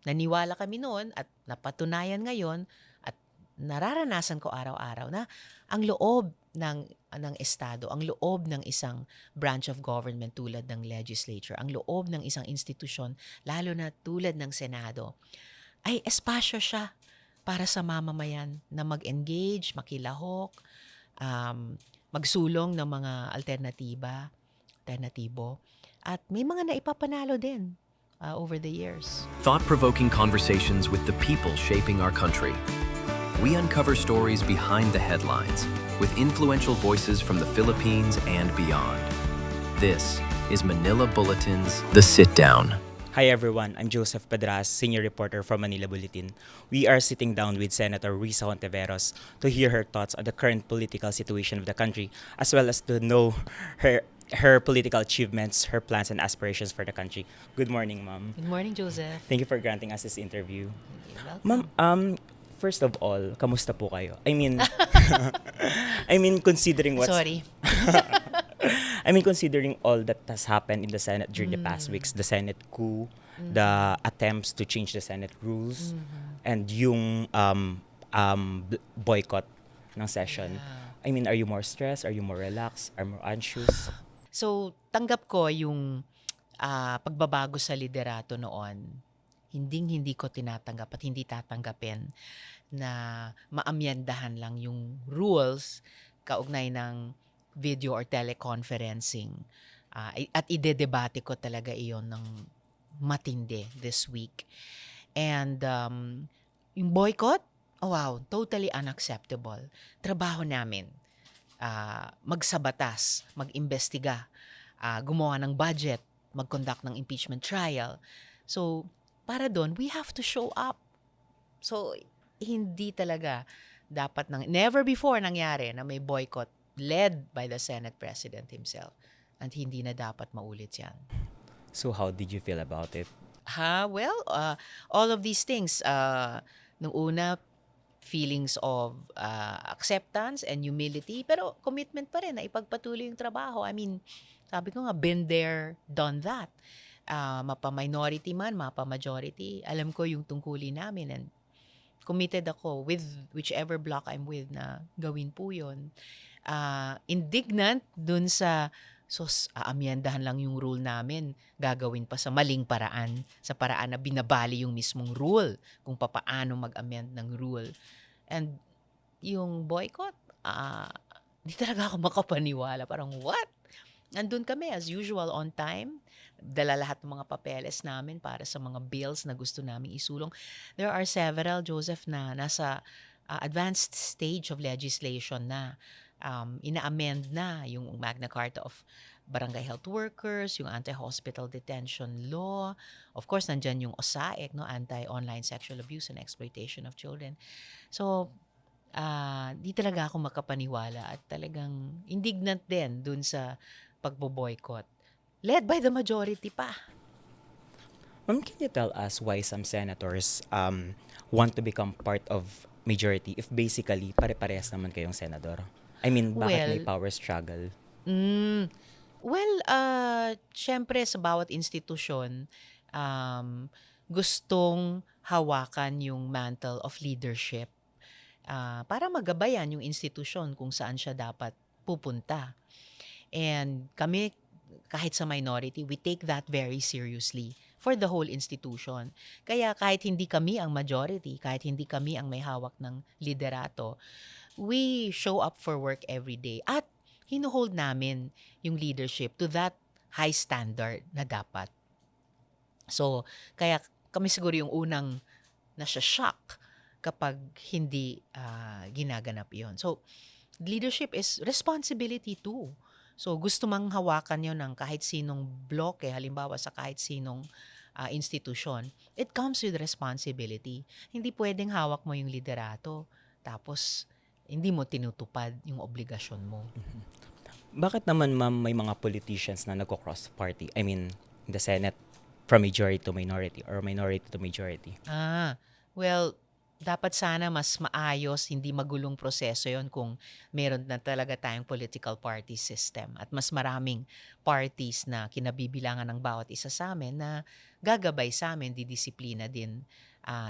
naniwala kami noon at napatunayan ngayon at nararanasan ko araw-araw na ang loob ng estado, ang loob ng isang branch of government tulad ng legislature, ang loob ng isang institusyon, lalo na tulad ng Senado, ay espasyo siya para sa mamamayan na mag-engage, makilahok, um, magsulong ng mga alternatibo. At may mga naipapanalo din over the years. Thought-provoking conversations with the people shaping our country. We uncover stories behind the headlines with influential voices from the Philippines and beyond. This is Manila Bulletin's The Sit Down. Hi everyone, I'm Joseph Pedras, senior reporter from Manila Bulletin. We are sitting down with Senator Risa Hontiveros to hear her thoughts on the current political situation of the country, as well as to know her political achievements, her plans and aspirations for the country. Good morning, ma'am. Good morning, Joseph. Thank you for granting us this interview. You're welcome. Ma'am, first of all, kamusta po kayo? I mean, considering what's... Sorry. Considering all that has happened in the Senate during the past weeks, the Senate coup, the attempts to change the Senate rules, and yung boycott ng session. Yeah. Are you more stressed? Are you more relaxed? Are you more anxious? So, tanggap ko yung pagbabago sa liderato noon. Hindi ko tinatanggap at hindi tatanggapin na maamyendahan lang yung rules kaugnay ng video or teleconferencing. At idedebate ko talaga iyon ng matindi this week. And yung boycott, oh wow, totally unacceptable. Trabaho namin. Magsabatas, mag-imbestiga, gumawa ng budget, mag-conduct ng impeachment trial. So, para doon, we have to show up. So, hindi talaga dapat never before nangyari na may boycott led by the Senate President himself. And hindi na dapat maulit yan. So how did you feel about it? Well, all of these things, nung una, feelings of acceptance and humility, pero commitment pa rin na ipagpatuloy yung trabaho. Sabi ko nga, been there, done that. Mapa-minority man, mapa-majority, alam ko yung tungkulin namin and committed ako with whichever block I'm with na gawin po yun. Indignant dun sa aamyendahan lang yung rule namin, gagawin pa sa maling paraan, sa paraan na binabali yung mismong rule kung papaano mag-amend ng rule. And yung boycott, di talaga ako makapaniwala. Parang what? Nandun kami as usual on time, dala lahat ng mga papeles namin para sa mga bills na gusto namin isulong. There are several, Joseph, na nasa advanced stage of legislation na. Ina-amend na yung Magna Carta of Barangay Health Workers, yung Anti-Hospital Detention Law. Of course, nandyan yung OSAEC, no? Anti-Online Sexual Abuse and Exploitation of Children. So, di talaga ako makapaniwala at talagang indignant din dun sa pagbo-boycott. Led by the majority pa. Ma'am, can you tell us why some senators want to become part of majority if basically pare-parehas naman kayong senador? Bakit may power struggle? Syempre sa bawat institusyon, gustong hawakan yung mantle of leadership para magabayan yung institusyon kung saan siya dapat pupunta. And kami, kahit sa minority, we take that very seriously for the whole institution. Kaya kahit hindi kami ang majority, kahit hindi kami ang may hawak ng liderato, we show up for work every day at hinuhold namin yung leadership to that high standard na dapat. So, kaya kami siguro yung unang nasya-shock kapag hindi ginaganap yon. So, leadership is responsibility too. So, gusto mang hawakan yun ng kahit sinong bloke, halimbawa sa kahit sinong institusyon, it comes with responsibility. Hindi pwedeng hawak mo yung liderato, tapos hindi mo tinutupad yung obligasyon mo. Bakit naman, ma'am, may mga politicians na nagko-cross party? In the Senate, from majority to minority or minority to majority? Well, Dapat sana mas maayos, hindi magulong proseso yon kung meron na talaga tayong political party system at mas maraming parties na kinabibilangan ng bawat isa sa amin na gagabay sa amin, didisiplina din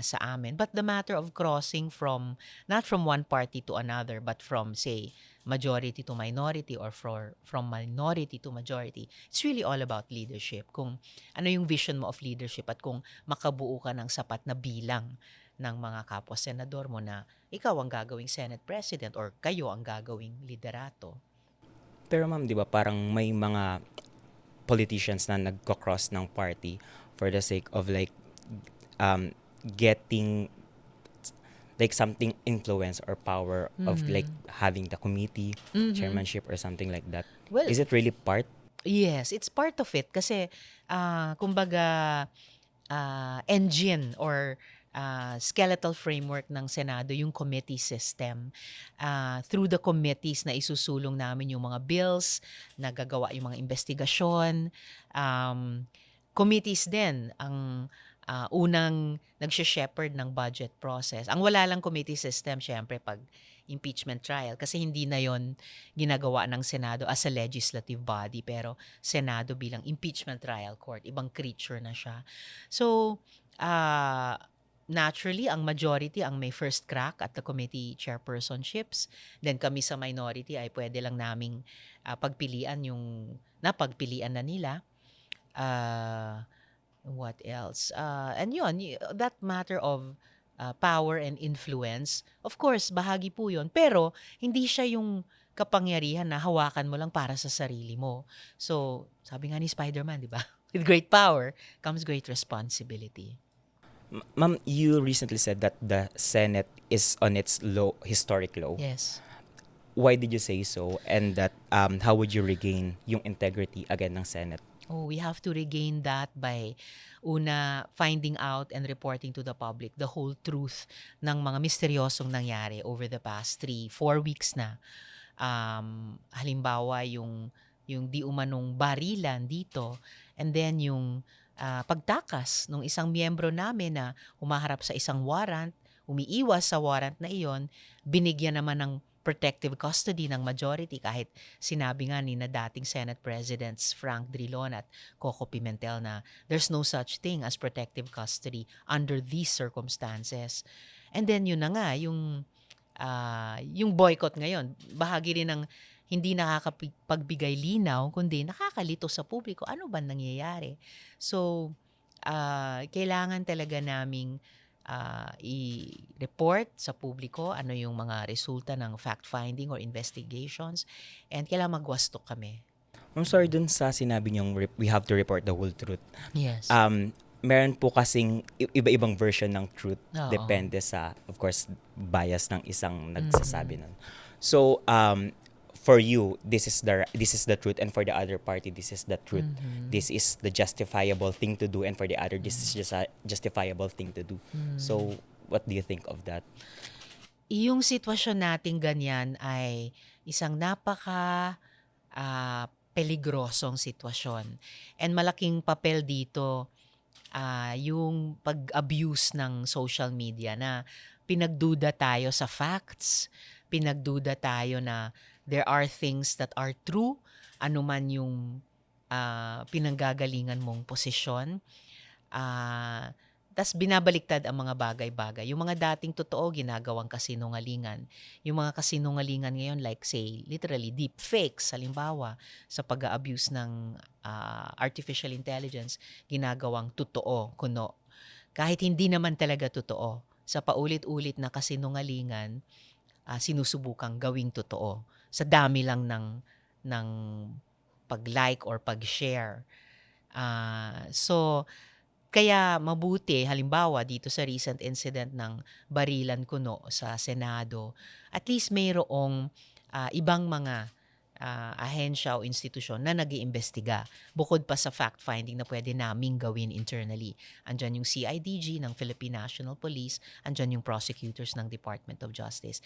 sa amin. But the matter of crossing from, not from one party to another, but from, say, majority to minority or from minority to majority, it's really all about leadership. Kung ano yung vision mo of leadership at kung makabuo ka ng sapat na bilang ng mga kapwa senador mo na ikaw ang gagawing Senate President or kayo ang gagawing liderato. Pero ma'am, di ba parang may mga politicians na nagko-cross ng party for the sake of like getting like something influence or power of like having the committee, chairmanship or something like that. Well, Is it really part? yes, it's part of it kasi kumbaga engine or skeletal framework ng Senado yung committee system. Through the committees na isusulong namin yung mga bills, nagagawa yung mga investigasyon. Committees din ang unang nagshe-shepherd ng budget process. Ang wala lang committee system, syempre, pag impeachment trial kasi hindi na yon ginagawa ng Senado as a legislative body pero Senado bilang impeachment trial court, ibang creature na siya. So, naturally, ang majority ang may first crack at the committee chairpersonships. Then kami sa minority ay pwede lang naming pagpilian yung napagpilian na nila. What else? And yun, that matter of power and influence, of course, bahagi po yun. Pero, hindi siya yung kapangyarihan na hawakan mo lang para sa sarili mo. So, sabi nga ni Spider-Man, di ba? With great power comes great responsibility. Ma'am, you recently said that the Senate is on its historic low. Yes. Why did you say so? And that how would you regain yung integrity again ng Senate? Oh, we have to regain that by una finding out and reporting to the public the whole truth ng mga misteryosong nangyari over the past 3-4 weeks na. Halimbawa yung di umanong barilan dito and then yung pagtakas ng isang miyembro namin na humaharap sa isang warrant, umiiwas sa warrant na iyon, binigyan naman ng protective custody ng majority kahit sinabi nga ni na dating Senate Presidents Frank Drilon at Coco Pimentel na there's no such thing as protective custody under these circumstances. And then yun na nga, yung boycott ngayon, bahagi rin ng hindi nakakapagbigay linaw, kundi nakakalito sa publiko. Ano ba nangyayari? So, kailangan talaga naming i-report sa publiko ano yung mga resulta ng fact-finding or investigations and kailangan magwasto kami. I'm sorry dun sa sinabi niyong we have to report the whole truth. Yes. Meron po kasing iba-ibang version ng truth. Oo. Depende sa, of course, bias ng isang nagsasabi nun. So, for you, this is the truth, and for the other party, this is the truth. This is the justifiable thing to do, and for the other, this is just a justifiable thing to do. So, what do you think of that? Yung sitwasyon nating ganyan ay isang napaka peligrosong sitwasyon. And malaking papel dito yung pag-abuse ng social media na pinagduda tayo sa facts, pinagduda tayo na there are things that are true, anuman yung pinanggagalingan mong posisyon. Tas binabaliktad ang mga bagay-bagay. Yung mga dating totoo, ginagawang kasinungalingan. Yung mga kasinungalingan ngayon, like say, literally deep fakes, halimbawa, sa pag-abuse ng artificial intelligence, ginagawang totoo, kuno. Kahit hindi naman talaga totoo, sa paulit-ulit na kasinungalingan, sinusubukang gawing totoo. Sa dami lang ng pag-like or pag-share. So, kaya mabuti, halimbawa dito sa recent incident ng barilan kuno sa Senado, at least mayroong ibang mga ahensya o institusyon na nag-iimbestiga bukod pa sa fact-finding na pwede naming gawin internally. Andyan yung CIDG ng Philippine National Police, andyan yung prosecutors ng Department of Justice.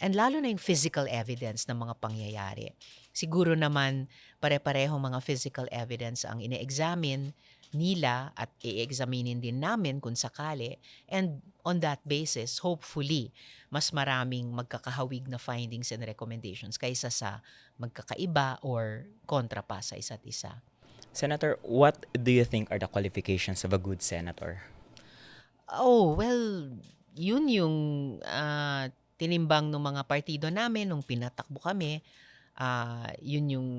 And lalo na yung physical evidence ng mga pangyayari. Siguro naman pare-parehong mga physical evidence ang ine-examine nila at i-examinin din namin kung sakali. And on that basis, hopefully, mas maraming magkakahawig na findings and recommendations kaysa sa magkakaiba or kontra pa sa isa't isa. Senator, what do you think are the qualifications of a good senator? Oh, well, yun yung tinimbang ng mga partido namin nung pinatakbo kami. Yun yung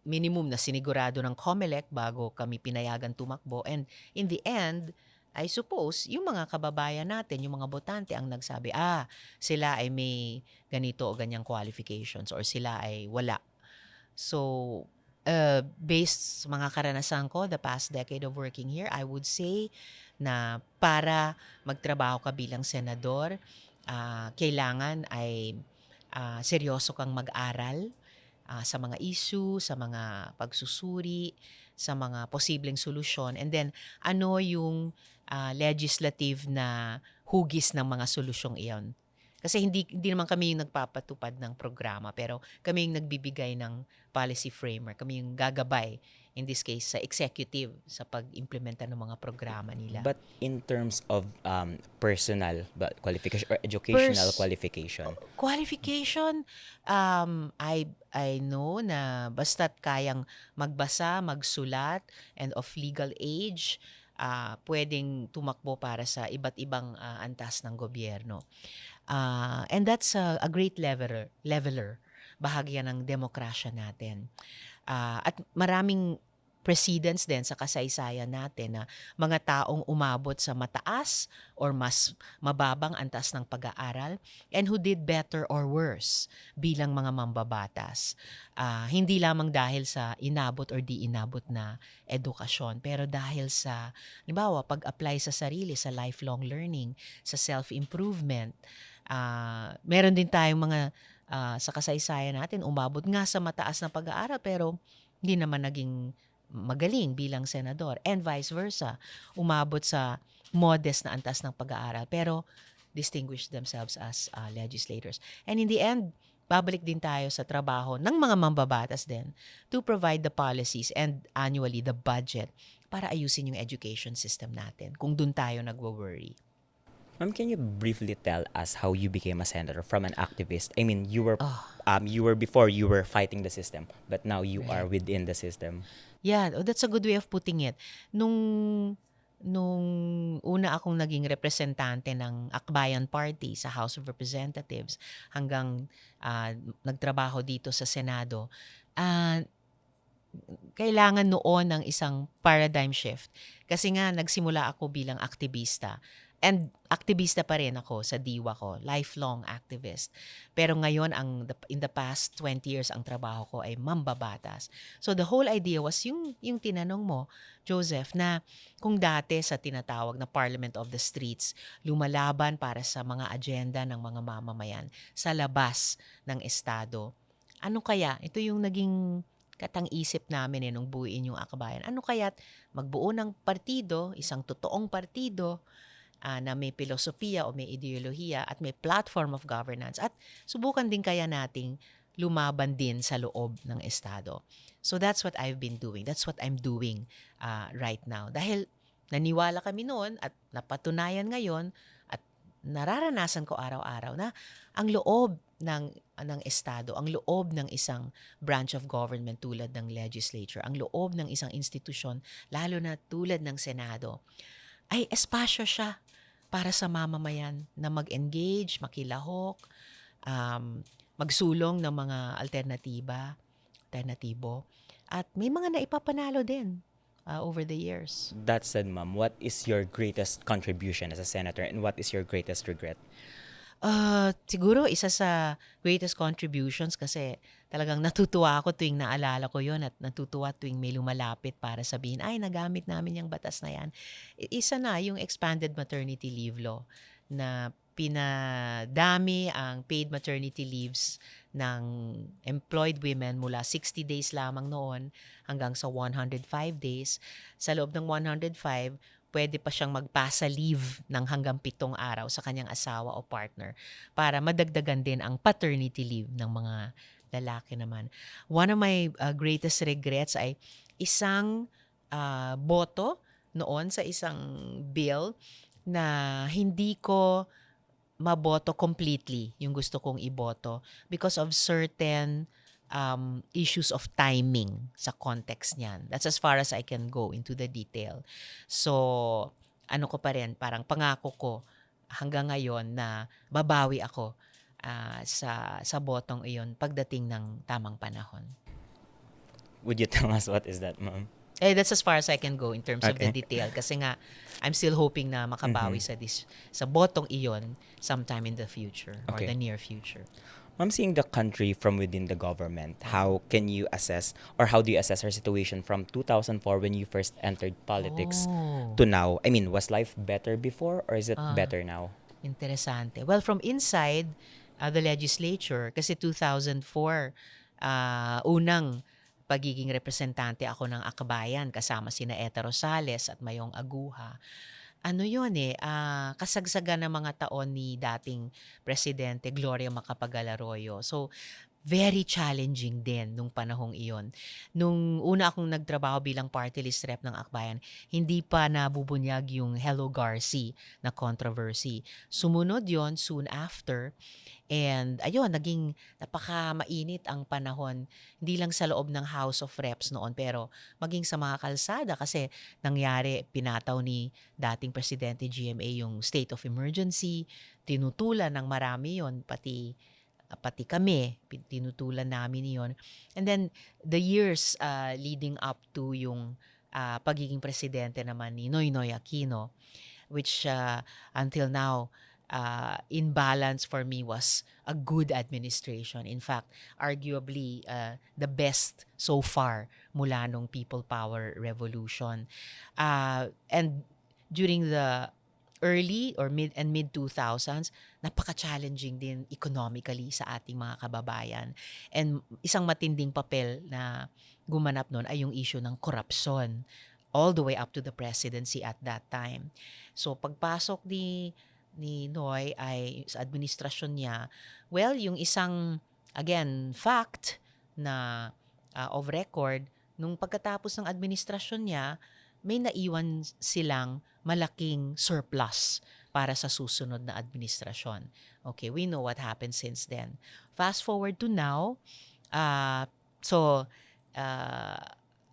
minimum na sinigurado ng COMELEC bago kami pinayagan tumakbo. And in the end, I suppose, yung mga kababayan natin, yung mga botante ang nagsabi, sila ay may ganito o ganyang qualifications or sila ay wala. So, based sa mga karanasan ko, the past decade of working here, I would say na para magtrabaho ka bilang senador, kailangan ay seryoso kang mag-aral sa mga issue, sa mga pagsusuri, sa mga posibleng solusyon. And then, ano yung legislative na hugis ng mga solusyong iyon. Kasi hindi naman kami yung nagpapatupad ng programa, pero kami yung nagbibigay ng policy framework. Kami yung gagabay, in this case, sa executive sa pag-implementa ng mga programa nila. But in terms of personal qualification or educational qualification, I know na basta't kayang magbasa, magsulat, and of legal age, pwedeng tumakbo para sa iba't ibang antas ng gobyerno. And that's a great leveler. Bahagi yan ng demokrasya natin. At maraming precedents din sa kasaysayan natin na mga taong umabot sa mataas or mas mababang antas ng pag-aaral and who did better or worse bilang mga mambabatas. Hindi lamang dahil sa inabot or di inabot na edukasyon, pero dahil sa, halimbawa, pag-apply sa sarili, sa lifelong learning, sa self-improvement. Meron din tayong mga sa kasaysayan natin, umabot nga sa mataas na pag-aaral pero hindi naman naging magaling bilang senador, and vice versa. Umabot sa modest na antas ng pag-aaral pero distinguished themselves as legislators. And in the end, babalik din tayo sa trabaho ng mga mambabatas din to provide the policies and annually the budget para ayusin yung education system natin kung dun tayo nagwo-worry. ma'am, can you briefly tell us how you became a senator from an activist? I mean, you were before you were fighting the system, but now you are within the system. Yeah, that's a good way of putting it. Nung una akong naging representante ng Akbayan Party sa House of Representatives hanggang nagtrabaho dito sa Senado, kailangan noon ng isang paradigm shift. Kasi nga nagsimula ako bilang aktivista. And aktivista pa rin ako sa diwa ko, lifelong activist. Pero ngayon, in the past 20 years, ang trabaho ko ay mambabatas. So the whole idea was yung tinanong mo, Joseph, na kung dati sa tinatawag na Parliament of the Streets, lumalaban para sa mga agenda ng mga mamamayan sa labas ng Estado. Ano kaya? Ito yung naging katang-isip namin nung buuin yung Akbayan. Ano kaya't magbuo ng partido, isang totoong partido, na may filosofiya o may ideolohiya at may platform of governance at subukan din kaya nating lumaban din sa loob ng Estado. So that's what I've been doing. That's what I'm doing right now. Dahil naniwala kami noon at napatunayan ngayon at nararanasan ko araw-araw na ang loob ng Estado, ang loob ng isang branch of government tulad ng legislature, ang loob ng isang institusyon, lalo na tulad ng Senado, ay espasyo siya para sa mamamayan na mag-engage, makilahok, magsulong ng mga alternatibo. At may mga naipapanalo din over the years. That said, ma'am, what is your greatest contribution as a senator and what is your greatest regret? Siguro isa sa greatest contributions kasi talagang natutuwa ako tuwing naalala ko yon at natutuwa tuwing may lumalapit para sabihin, ay, nagamit namin yung batas na yan. Isa na yung expanded maternity leave law na pinadami ang paid maternity leaves ng employed women mula 60 days lamang noon hanggang sa 105 days. Sa loob ng 105, pwede pa siyang magpasa leave ng hanggang 7 araw sa kanyang asawa o partner para madagdagan din ang paternity leave ng mga lalaki naman. One of my greatest regrets ay isang boto noon sa isang bill na hindi ko maboto completely yung gusto kong iboto because of certain issues of timing sa context niyan. That's as far as I can go into the detail. So, ano ko pa rin, parang pangako ko hanggang ngayon na babawi ako sa botong iyon pagdating ng tamang panahon. Would you tell us what is that, ma'am? That's as far as I can go in terms of the Okay. detail kasi nga I'm still hoping na makabawi sa botong iyon sometime in the future or Okay. the near future. Ma'am, seeing the country from within the government, how can you assess or how do you assess our situation from 2004 when you first entered politics Oh, to now? I mean, was life better before or is it Ah. better now? interesante. Well, from inside the legislature, kasi 2004, unang pagiging representante ako ng Akbayan kasama sina Eta Rosales at Mayong Aguha. Ano yun kasagsagan ng mga taon ni dating Presidente Gloria Macapagal-Arroyo. So, very challenging din nung panahong iyon. Nung una akong nagtrabaho bilang party list rep ng Akbayan, hindi pa nabubunyag yung Hello Garci na controversy. Sumunod yon soon after. And ayun, naging napaka-mainit ang panahon, hindi lang sa loob ng House of Reps noon, pero maging sa mga kalsada kasi nangyari, pinataw ni dating Presidente GMA yung state of emergency, tinutulan ng marami yon pati kami, tinutulan namin yon. And then, the years leading up to yung pagiging presidente naman ni Noynoy Aquino, which until now, in balance for me was a good administration. In fact, arguably the best so far mula nung People Power Revolution. And during the early or mid 2000s, napaka-challenging din economically sa ating mga kababayan. And isang matinding papel na gumanap noon ay yung issue ng korupsyon all the way up to the presidency at that time. So pagpasok ni Noy ay sa administrasyon niya, well, yung isang, again, fact na of record, nung pagkatapos ng administrasyon niya, may naiwan silang malaking surplus para sa susunod na administrasyon. Okay, we know what happened since then. Fast forward to now, so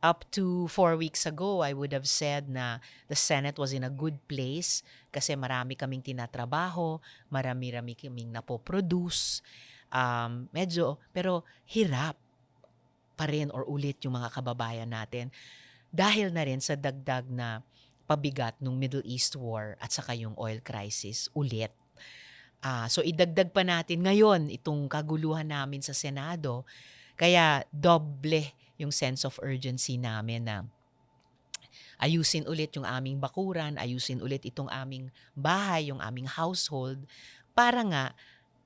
up to 4 weeks ago, I would have said na the Senate was in a good place kasi marami kaming tinatrabaho, marami-rami kaming napoproduce. Pero hirap pa rin or ulit yung mga kababayan natin dahil na rin sa dagdag na pabigat ng Middle East War at saka yung oil crisis ulit. So idagdag pa natin ngayon itong kaguluhan namin sa Senado, kaya doble yung sense of urgency namin na ayusin ulit yung aming bakuran, ayusin ulit itong aming bahay, yung aming household, para nga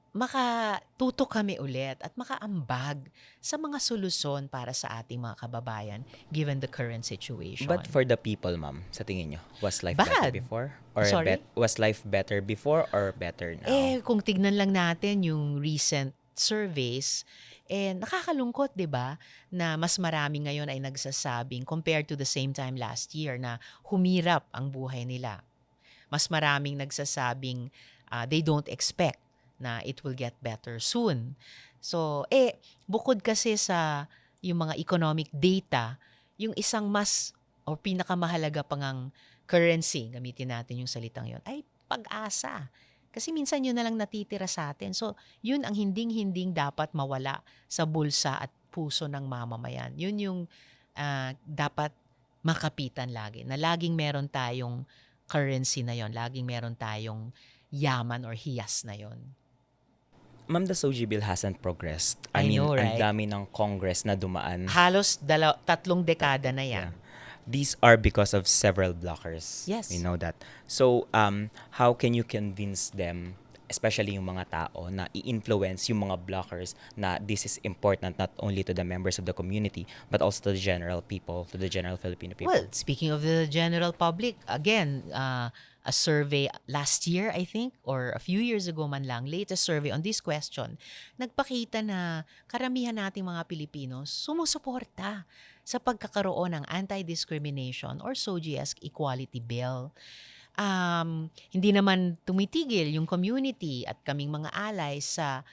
makatutok kami ulit at makaambag sa mga solusyon para sa ating mga kababayan given the current situation. But for the people, ma'am, sa tingin nyo, was life better Bad. before? Or Sorry? was life better before or better now? Kung tignan lang natin yung recent surveys, nakakalungkot, 'di ba, na mas marami ngayon ay nagsasabing compared to the same time last year na humirap ang buhay nila. Mas maraming nagsasabing they don't expect na it will get better soon. So, bukod kasi sa yung mga economic data, yung isang mas o pinakamahalaga pang ang currency, gamitin natin yung salitang yon, ay pag-asa. Kasi minsan yun na lang natitira sa atin. So, yun ang hinding-hinding dapat mawala sa bulsa at puso ng mamamayan. Yun yung dapat makapitan lagi. Na laging meron tayong currency na yon, laging meron tayong yaman or hiyas na yon. Ma'am, the SOGI bill hasn't progressed. I know, ang right? dami ng Congress na dumaan. Halos 3 dekada na yan. These are because of several blockers. Yes. We know that. So, how can you convince them especially yung mga tao na i-influence yung mga blockers na this is important not only to the members of the community but also to the general people, to the general Filipino people? Well, speaking of the general public, again, a survey last year, I think, or a few years ago man lang, latest survey on this question, nagpakita na karamihan nating mga Pilipino sumusuporta sa pagkakaroon ng anti-discrimination or SOGIESC equality bill. Hindi naman tumitigil yung community at kaming mga allies sa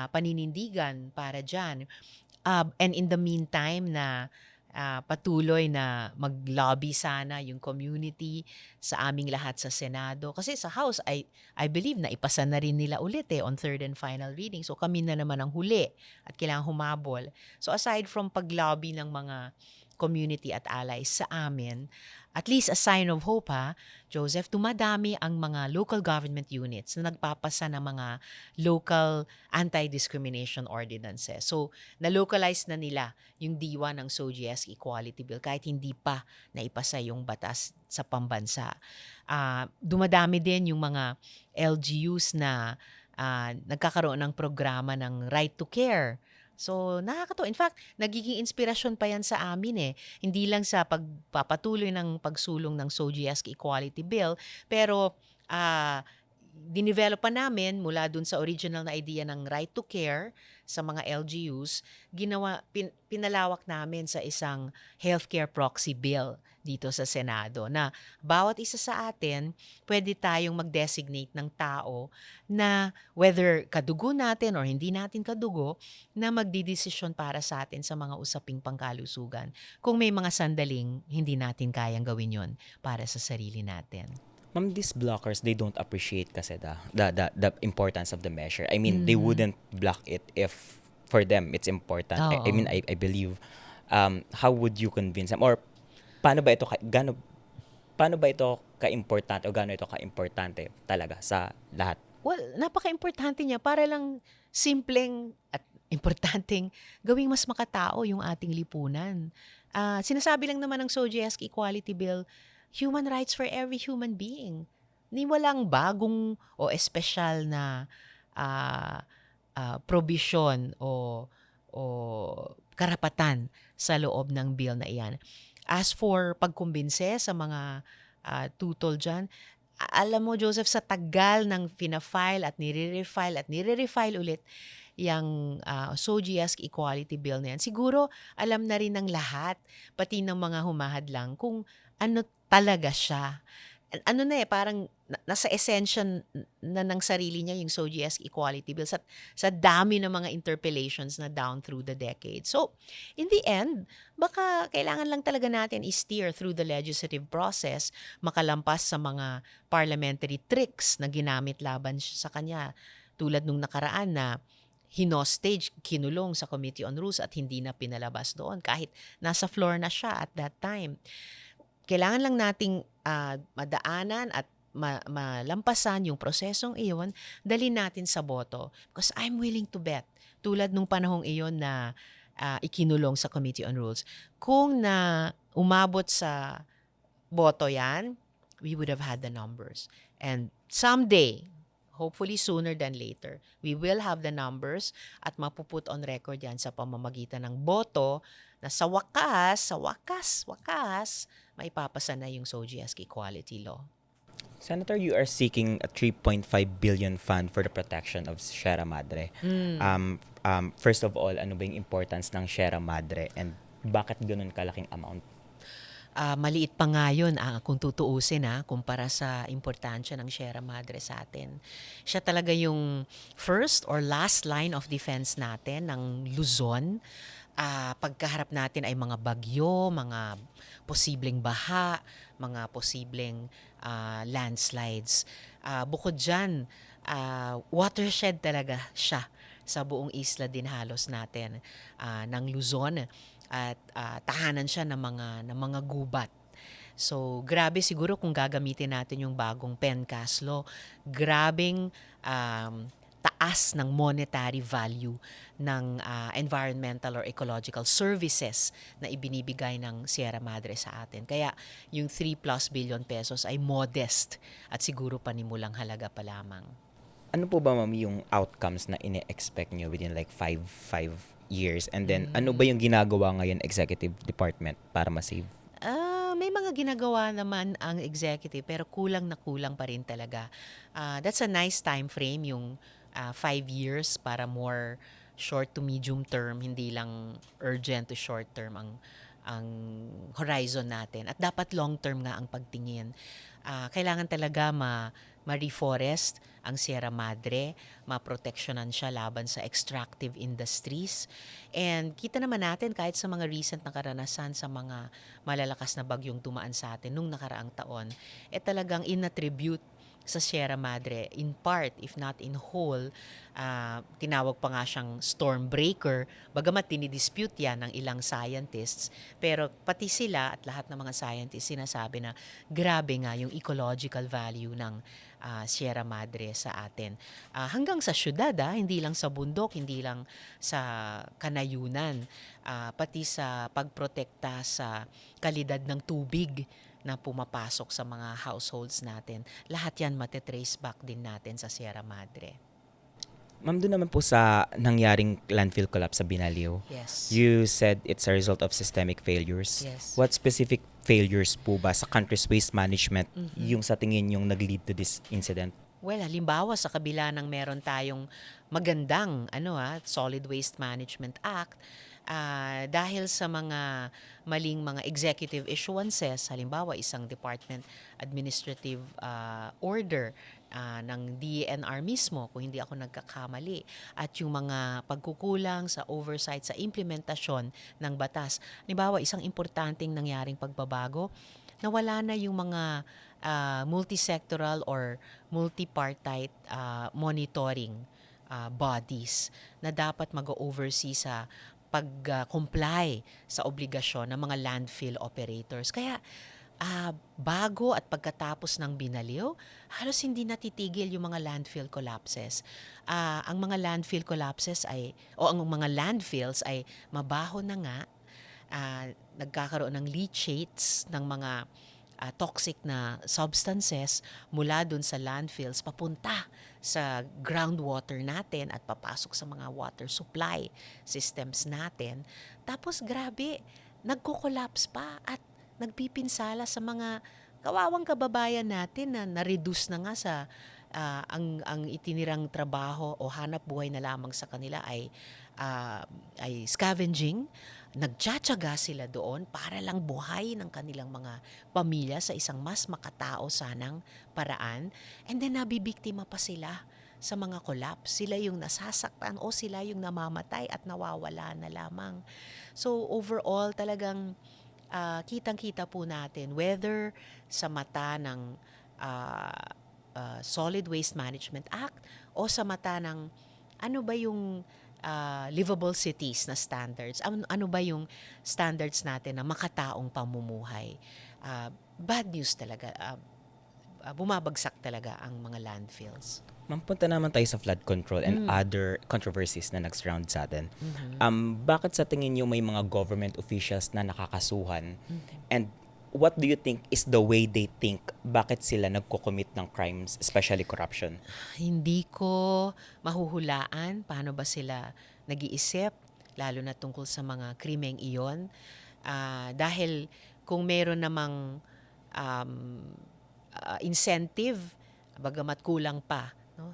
paninindigan para dyan. And in the meantime na patuloy na mag-lobby sana yung community sa aming lahat sa Senado. Kasi sa House, I believe na ipasa na rin nila ulit on third and final reading. So kami na naman ang huli at kailangan humabol. So aside from pag-lobby ng mga community at allies sa amin, at least a sign of hope Joseph, dumadami ang mga local government units na nagpapasa ng mga local anti-discrimination ordinances. So, na-localize na nila yung diwa ng SOGIESC Equality Bill kahit hindi pa naipasa yung batas sa pambansa. Dumadami din yung mga LGUs na nagkakaroon ng programa ng Right to Care. So, nakakatuwa. In fact, nagiging inspirasyon pa yan sa amin Hindi lang sa pagpapatuloy ng pagsulong ng SOGIESC Equality Bill, pero dinevelop pa namin mula dun sa original na idea ng Right to Care sa mga LGUs, pinalawak namin sa isang healthcare proxy bill dito sa Senado na bawat isa sa atin pwede tayong mag-designate ng tao na whether kadugo natin or hindi natin kadugo na magdidesisyon para sa atin sa mga usaping pangkalusugan kung may mga sandaling hindi natin kayang gawin yon para sa sarili natin. Ma'am, these blockers, they don't appreciate kasi the importance of the measure. I mean, they wouldn't block it if for them it's important. I mean, I believe. How would you convince them? Or paano ba ito ka-importante o gaano ito ka-importante talaga sa lahat? Well, napaka-importante niya para lang simpleng at importanteng gawing mas makatao yung ating lipunan. Sinasabi lang naman ng SOGIESC Equality Bill, human rights for every human being. Ni walang bagong o espesyal na provision o karapatan sa loob ng bill na iyan. As for pagkumbinse sa mga tutol dyan, alam mo, Joseph, sa tagal ng fina-file at nire-refile ulit yung SOGIESC Equality Bill na yan, siguro alam na rin ng lahat, pati ng mga humahadlang, kung ano talaga siya. Ano parang nasa esensya na ng sarili niya yung SOGIESC Equality Bill sa dami ng mga interpellations na down through the decades. So, in the end, baka kailangan lang talaga natin i-steer through the legislative process, makalampas sa mga parliamentary tricks na ginamit laban sa kanya. Tulad nung nakaraan na hinostage, kinulong sa Committee on Rules at hindi na pinalabas doon kahit nasa floor na siya at that time. Kailangan lang nating madaanan at malampasan yung prosesong iyon, dalhin natin sa boto. Because I'm willing to bet, tulad nung panahong iyon na ikinulong sa Committee on Rules, kung na umabot sa boto yan, we would have had the numbers. And someday, hopefully sooner than later, we will have the numbers at mapuput on record yan sa pamamagitan ng boto na sa wakas, maipapasa na yung SOGIESC Equality Law. Senator, you are seeking a 3.5 billion fund for the protection of Sierra Madre. First of all, ano ba yung importance ng Sierra Madre and bakit ganun kalaking amount? Maliit pa nga yun kung tutuusin kumpara sa importansya ng Sierra Madre sa atin. Siya talaga yung first or last line of defense natin ng Luzon. Pagkaharap natin ay mga bagyo, mga posibleng baha, mga posibleng landslides. Bukod dyan, watershed talaga siya sa buong isla din halos natin ng Luzon at tahanan siya ng mga gubat. So, grabe siguro kung gagamitin natin yung bagong PENCAS law. Grabing taas ng monetary value ng environmental or ecological services na ibinibigay ng Sierra Madre sa atin. Kaya yung 3+ billion pesos ay modest at siguro panimulang halaga pa lamang. Ano po ba, ma'am, yung outcomes na ine-expect nyo within like five years? And then, ano ba yung ginagawa ngayon executive department para ma-save? May mga ginagawa naman ang executive pero kulang na kulang pa rin talaga. That's a nice time frame yung 5 years para more short to medium term, hindi lang urgent to short term ang horizon natin. At dapat long term nga ang pagtingin. Kailangan talaga ma-reforest ang Sierra Madre, maproteksyonan siya laban sa extractive industries. And kita naman natin kahit sa mga recent na karanasan sa mga malalakas na bagyong dumaan sa atin nung nakaraang taon, talagang inattribute sa Sierra Madre in part, if not in whole, tinawag pa nga siyang storm breaker, bagamat dinidispute yan ng ilang scientists, pero pati sila at lahat ng mga scientists sinasabi na grabe nga yung ecological value ng Sierra Madre sa atin. Hanggang sa syudad, hindi lang sa bundok, hindi lang sa kanayunan, pati sa pagprotekta sa kalidad ng tubig na pumapasok sa mga households natin. Lahat yan matetrace back din natin sa Sierra Madre. Ma'am, doon naman po sa nangyaring landfill collapse sa Binalio, Yes. you said it's a result of systemic failures. Yes. What specific failures po ba sa country's waste management yung sa tingin yung nag-lead to this incident? Well, halimbawa sa kabila ng meron tayong magandang Solid Waste Management Act, dahil sa mga maling mga executive issuances, halimbawa isang department administrative order ng DENR mismo, kung hindi ako nagkakamali, at yung mga pagkukulang sa oversight sa implementasyon ng batas. Halimbawa, isang importanteng nangyaring pagbabago, nawala na yung mga multisectoral or multipartite monitoring bodies na dapat mag-oversee sa pag-comply sa obligasyon ng mga landfill operators. Kaya bago at pagkatapos ng Binalio, halos hindi natitigil yung mga landfill collapses. Ang mga landfill collapses ang mga landfills ay mabaho na nga, nagkakaroon ng leachates ng mga toxic na substances mula dun sa landfills papunta sa groundwater natin at papasok sa mga water supply systems natin. Tapos grabe, nagko-collapse pa at nagpipinsala sa mga kawawang kababayan natin na na-reduce na nga sa ang itinirang trabaho o hanap buhay na lamang sa kanila ay scavenging. Nagtsatsaga sila doon para lang buhay ng kanilang mga pamilya sa isang mas makatao sanang paraan. And then nabibiktima pa sila sa mga collapse. Sila yung nasasaktan o sila yung namamatay at nawawala na lamang. So overall talagang kitang-kita po natin whether sa mata ng Solid Waste Management Act o sa mata ng ano ba yung livable cities na standards, ano ba yung standards natin na makataong pamumuhay. Bad news talaga, bumabagsak talaga ang mga landfills. Ma'am, punta naman tayo sa flood control and other controversies na nag-surround sa atin. Bakit sa tingin niyo may mga government officials na nakakasuhan? And what do you think is the way they think? Bakit sila nagko-commit ng crimes, especially corruption? Hindi ko mahuhulaan paano ba sila nag-iisip, lalo na tungkol sa mga krimeng iyon. Dahil kung meron namang incentive, bagamat kulang pa, no?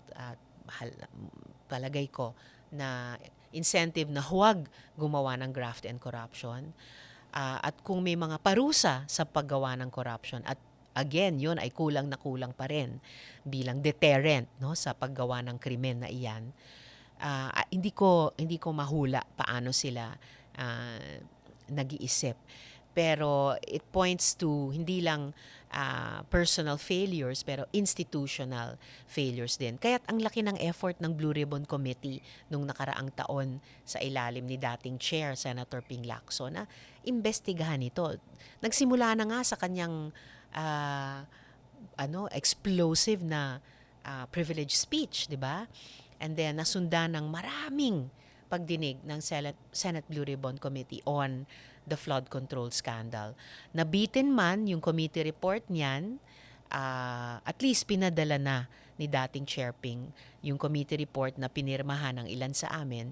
Palagay ko na incentive na huwag gumawa ng graft and corruption. At kung may mga parusa sa paggawa ng corruption at again, yun ay kulang na kulang pa rin bilang deterrent, no, sa paggawa ng krimen na iyan. Hindi ko mahula paano sila nag-iisip. Pero it points to hindi lang personal failures pero institutional failures din. Kaya't ang laki ng effort ng Blue Ribbon Committee nung nakaraang taon sa ilalim ni dating Chair Senator Ping Lacson na imbestigahan ito. Nagsimula na nga sa kanyang explosive na privilege speech, di ba? And then nasundan ng maraming pagdinig ng Senate Blue Ribbon Committee on the flood control scandal. Nabitin man yung committee report niyan, at least pinadala na ni dating Chair Ping yung committee report na pinirmahan ng ilan sa amin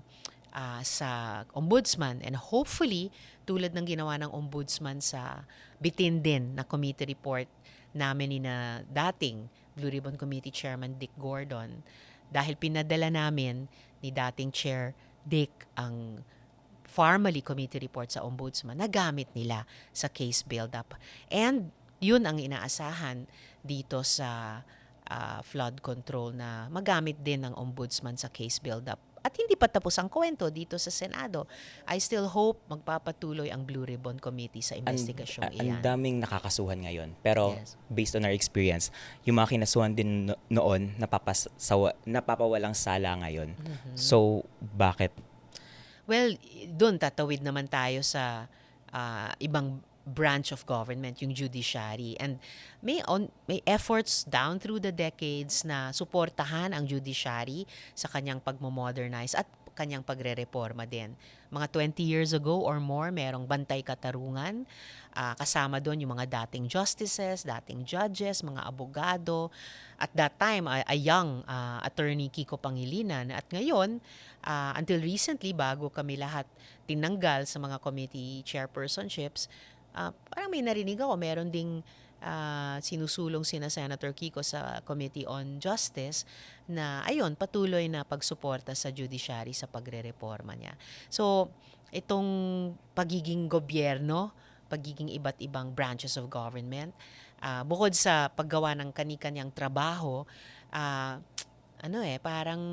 sa ombudsman, and hopefully tulad ng ginawa ng ombudsman sa bitin din na committee report namin ni na dating Blue Ribbon Committee Chairman Dick Gordon, dahil pinadala namin ni dating Chair Dick ang formally committee report sa ombudsman, nagamit nila sa case build-up. And yun ang inaasahan dito sa flood control, na magamit din ng ombudsman sa case build-up. At hindi pa tapos ang kwento dito sa Senado. I still hope magpapatuloy ang Blue Ribbon Committee sa investigasyong Ang iyan. daming nakakasuhan ngayon. Pero Yes. based on our experience, yung mga kinasuhan din noon, napapawalang sala ngayon. So, bakit? Well, doon tatawid naman tayo sa ibang branch of government, yung judiciary. And may efforts down through the decades na suportahan ang judiciary sa kanyang pagmo-modernize at kanyang pagre-reforma din. Mga 20 years ago or more, merong bantay katarungan. Kasama doon yung mga dating justices, dating judges, mga abogado. At that time, a young attorney Kiko Pangilinan. At ngayon, until recently, bago kami lahat tinanggal sa mga committee chairpersonships, parang may narinig ako, meron ding sinusulong sina Senator Kiko sa Committee on Justice na ayun, patuloy na pagsuporta sa judiciary sa pagre-reforma niya. So, itong pagiging gobyerno, pagiging iba't ibang branches of government, bukod sa paggawa ng kani-kanyang trabaho, parang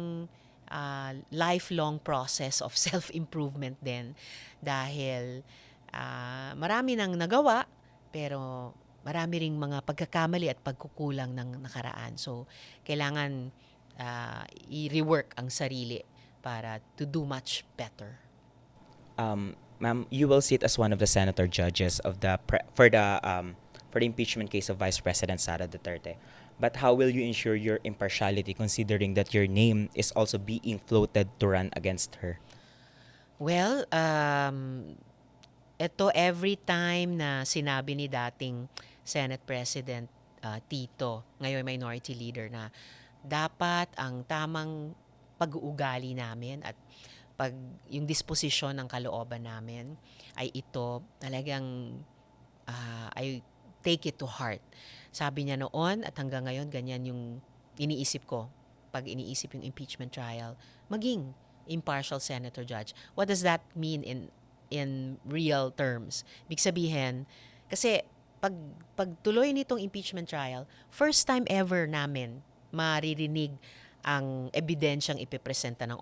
lifelong process of self-improvement din, dahil marami nang nagawa, pero marami ring mga pagkakamali at pagkukulang ng nakaraan. So, kailangan i-rework ang sarili para to do much better. Ma'am, you will sit as one of the senator judges of for the impeachment case of Vice President Sara Duterte. But how will you ensure your impartiality, considering that your name is also being floated to run against her? Well, ito every time na sinabi ni dating Senate President Tito, ngayon Minority Leader, na dapat ang tamang pag-uugali namin at yung disposisyon ng kalooban namin ay ito, talagang I take it to heart. Sabi niya noon at hanggang ngayon, ganyan yung iniisip ko pag iniisip yung impeachment trial, maging impartial senator judge. What does that mean in real terms? Ibig sabihin, kasi pagtuloy nitong impeachment trial, first time ever namin maririnig ang ebidensyang ipipresenta ng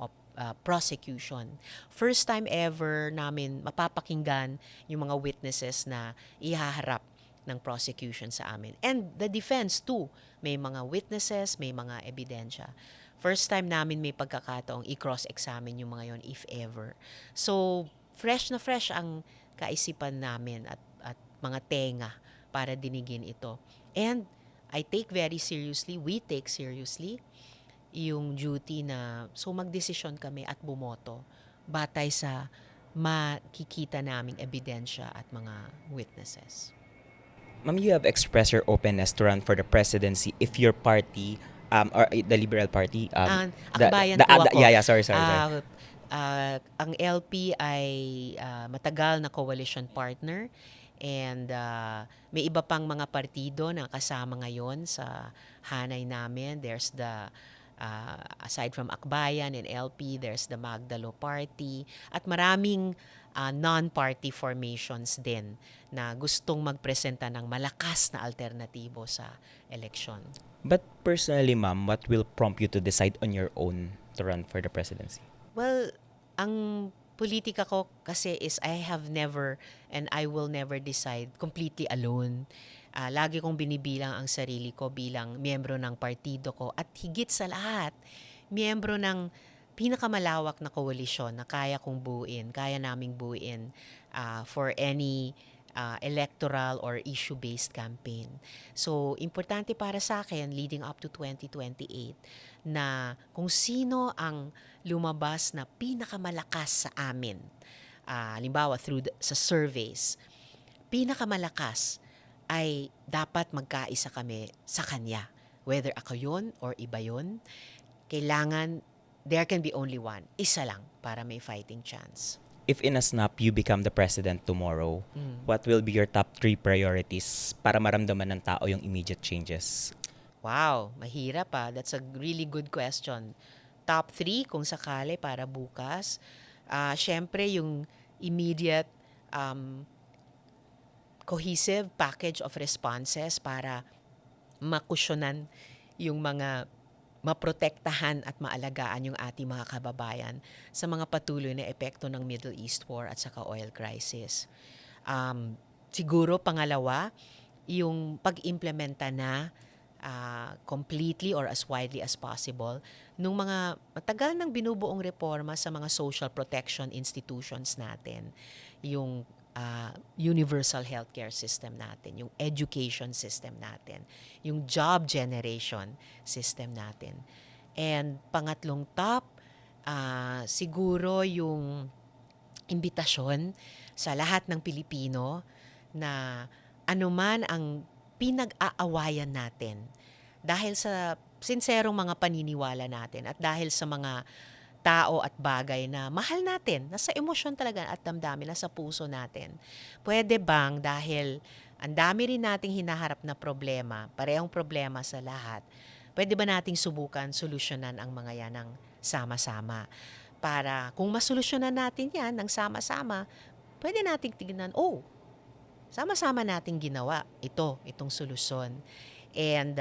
prosecution. First time ever namin mapapakinggan yung mga witnesses na ihaharap ng prosecution sa amin. And the defense too, may mga witnesses, may mga ebidensya. First time namin may pagkakataong i-cross-examine yung mga yon, if ever. So, fresh na fresh ang kaisipan namin at mga tenga para dinigin ito. And I take very seriously, we take seriously yung duty na magdesisyon kami at bumoto batay sa makikita naming ebidensya at mga witnesses. Ma'am, you have expressed your openness to run for the presidency if your party, or the Liberal Party, Akbayan po ako. sorry. Ang LP ay matagal na coalition partner, and may iba pang mga partido na kasama ngayon sa hanay namin. There's the aside from Akbayan and LP, there's the Magdalo Party at maraming non-party formations din na gustong magpresenta ng malakas na alternatibo sa eleksyon. But personally, ma'am, what will prompt you to decide on your own to run for the presidency? Well, ang politika ko kasi is I have never and I will never decide completely alone. Lagi kong binibilang ang sarili ko bilang miyembro ng partido ko at higit sa lahat, miyembro ng pinakamalawak na koalisyon na kaya kong buuin, kaya naming buuin for any electoral or issue-based campaign. So, importante para sa akin leading up to 2028 na kung sino ang lumabas na pinakamalakas sa amin. Halimbawa, sa surveys, pinakamalakas ay dapat magkaisa kami sa kanya. Whether ako yun or iba yun, kailangan there can be only one. Isa lang para may fighting chance. If in a snap you become the president tomorrow, what will be your top 3 priorities para maramdaman ng tao yung immediate changes? Wow, mahirap ah. That's a really good question. Top 3 kung sakali para bukas. Syempre yung immediate cohesive package of responses para makusyonan yung mga maprotektahan at maalagaan yung ating mga kababayan sa mga patuloy na epekto ng Middle East War at saka oil crisis. Siguro pangalawa, yung pag-implementa na completely or as widely as possible nung mga matagal nang binubuong reforma sa mga social protection institutions natin. Yung universal healthcare system natin, yung education system natin, yung job generation system natin. And pangatlong top, siguro yung imbitasyon sa lahat ng Pilipino na anuman ang pinag-aawayan natin dahil sa sinserong mga paniniwala natin at dahil sa mga tao at bagay na mahal natin, nasa emosyon talaga at damdamin, nasa puso natin. Pwede bang dahil ang dami rin nating hinaharap na problema, parehong problema sa lahat, pwede ba nating subukan, solusyonan ang mga yan ng sama-sama? Para kung masolusyonan natin yan ng sama-sama, pwede nating tignan, sama-sama nating ginawa itong solusyon. And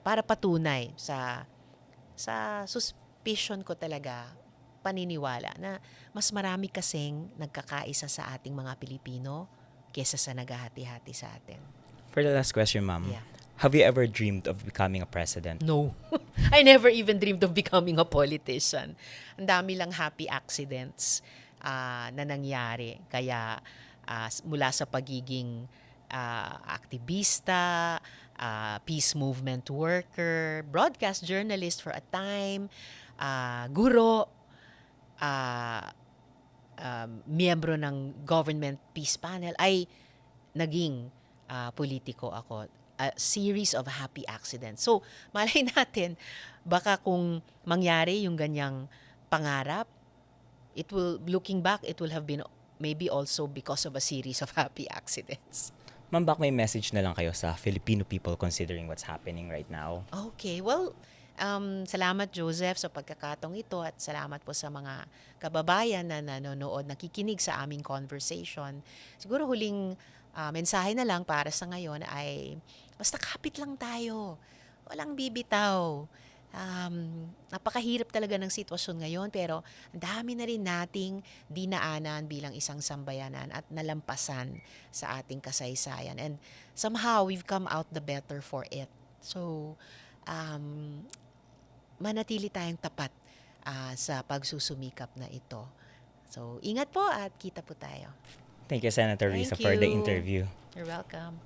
para patunay sa suspicion ko talaga, paniniwala na mas marami kasing nagkakaisa sa ating mga Pilipino kesa sa naghahati-hati sa atin. For the last question, ma'am, Yeah. have you ever dreamed of becoming a president? No. I never even dreamed of becoming a politician. Ang dami lang happy accidents na nangyari. Kaya mula sa pagiging aktivista, peace movement worker, broadcast journalist for a time, guro, miyembro ng government peace panel, ay naging politiko ako. A series of happy accidents. So, malay natin, baka kung mangyari yung ganyang pangarap, looking back, it will have been maybe also because of a series of happy accidents. Ma'am, baka may message na lang kayo sa Filipino people considering what's happening right now. Okay, well, salamat Joseph sa pagkakataong ito at salamat po sa mga kababayan na nanonood, nakikinig sa aming conversation. Siguro huling mensahe na lang para sa ngayon ay basta kapit lang tayo. Walang bibitaw. Napakahirap talaga ng sitwasyon ngayon pero ang dami na rin nating dinaanan bilang isang sambayanan at nalampasan sa ating kasaysayan. And somehow we've come out the better for it. So, manatili tayong tapat sa pagsusumikap na ito. So, ingat po at kita po tayo. Thank you, Senator Thank Risa, for the you. interview. You're welcome.